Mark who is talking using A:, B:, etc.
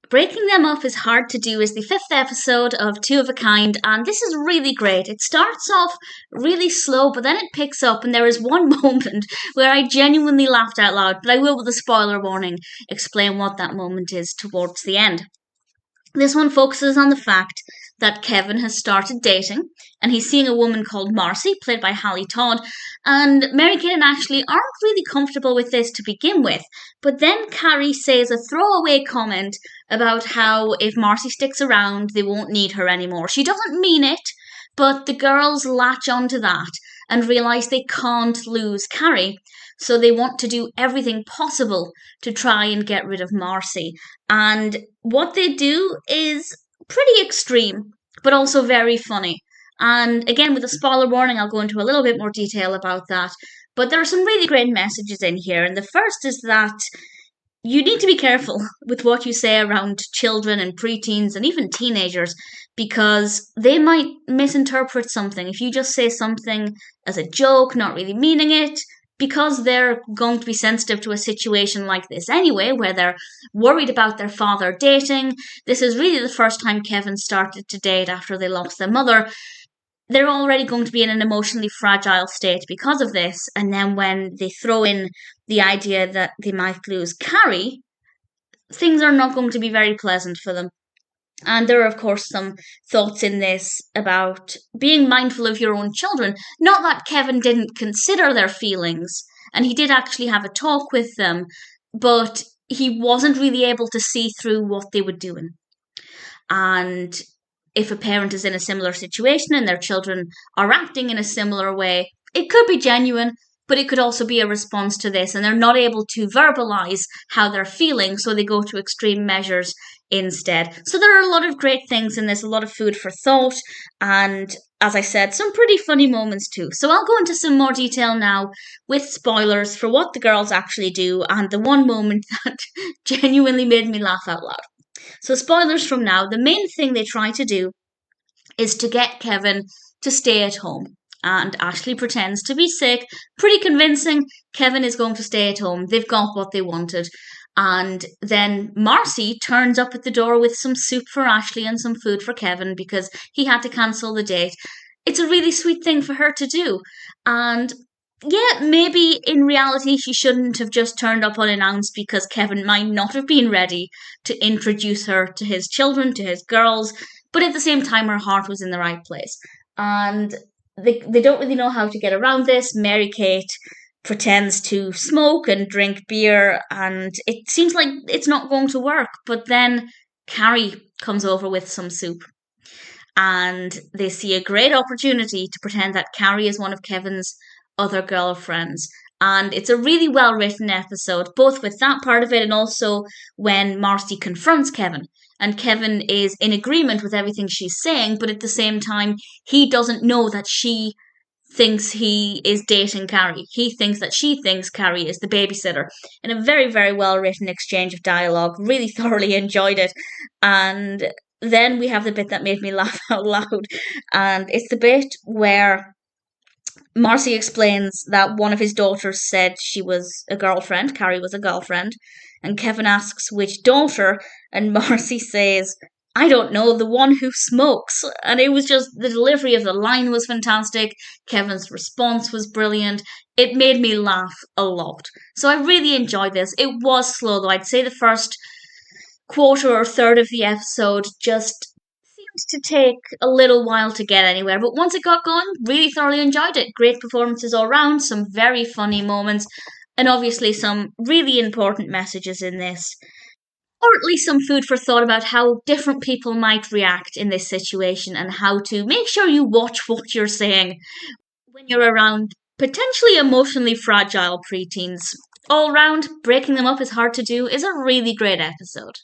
A: Breaking them up is hard to do is the fifth episode of Two of a Kind, and this is really great. It starts off really slow, but then it picks up, and there is one moment where I genuinely laughed out loud, but I will, with a spoiler warning, explain what that moment is towards the end. This one focuses on the fact that Kevin has started dating and he's seeing a woman called Marci, played by Hallie Todd, and Mary Kate and Ashley aren't really comfortable with this to begin with. But then Carrie says a throwaway comment about how if Marci sticks around, they won't need her anymore. She doesn't mean it, but the girls latch onto that and realise they can't lose Carrie. So they want to do everything possible to try and get rid of Marci. And what they do is pretty extreme, but also very funny. And again, with a spoiler warning, I'll go into a little bit more detail about that. But there are some really great messages in here. And the first is that you need to be careful with what you say around children and preteens and even teenagers because they might misinterpret something. If you just say something as a joke, not really meaning it, because they're going to be sensitive to a situation like this anyway, where they're worried about their father dating. This is really the first time Kevin started to date after they lost their mother. They're already going to be in an emotionally fragile state because of this. And then when they throw in the idea that they might lose Carrie, things are not going to be very pleasant for them. And there are, of course, some thoughts in this about being mindful of your own children. Not that Kevin didn't consider their feelings, and he did actually have a talk with them, but he wasn't really able to see through what they were doing. And if a parent is in a similar situation and their children are acting in a similar way, it could be genuine, but it could also be a response to this, and they're not able to verbalize how they're feeling, so they go to extreme measures instead. So there are a lot of great things in this, a lot of food for thought, and as I said, some pretty funny moments too. So I'll go into some more detail now with spoilers for what the girls actually do and the one moment that genuinely made me laugh out loud. So spoilers from now, the main thing they try to do is to get Kevin to stay at home. And Ashley pretends to be sick. Pretty convincing. Kevin is going to stay at home. They've got what they wanted. And then Marci turns up at the door with some soup for Ashley and some food for Kevin because he had to cancel the date. It's a really sweet thing for her to do. And yeah, maybe in reality she shouldn't have just turned up unannounced because Kevin might not have been ready to introduce her to his children, to his girls. But at the same time, her heart was in the right place. And they don't really know how to get around this. Mary Kate pretends to smoke and drink beer, and it seems like it's not going to work. But then Carrie comes over with some soup, and they see a great opportunity to pretend that Carrie is one of Kevin's other girlfriends. And it's a really well written episode, both with that part of it and also when Marci confronts Kevin. And Kevin is in agreement with everything she's saying, but at the same time, he doesn't know that she thinks he is dating Carrie. He thinks that she thinks Carrie is the babysitter. In a very, very well written exchange of dialogue. Really thoroughly enjoyed it. And then we have the bit that made me laugh out loud. And it's the bit where Marci explains that one of his daughters said she was a girlfriend, Carrie was a girlfriend, and Kevin asks which daughter, and Marci says, I don't know, the one who smokes. And it was just, the delivery of the line was fantastic, Kevin's response was brilliant, it made me laugh a lot. So I really enjoyed this. It was slow though, I'd say the first quarter or third of the episode just to take a little while to get anywhere, but once it got going, really thoroughly enjoyed it. Great performances all round, some very funny moments, and obviously some really important messages in this. Or at least some food for thought about how different people might react in this situation and how to make sure you watch what you're saying when you're around potentially emotionally fragile preteens. All round, breaking them up is hard to do is a really great episode.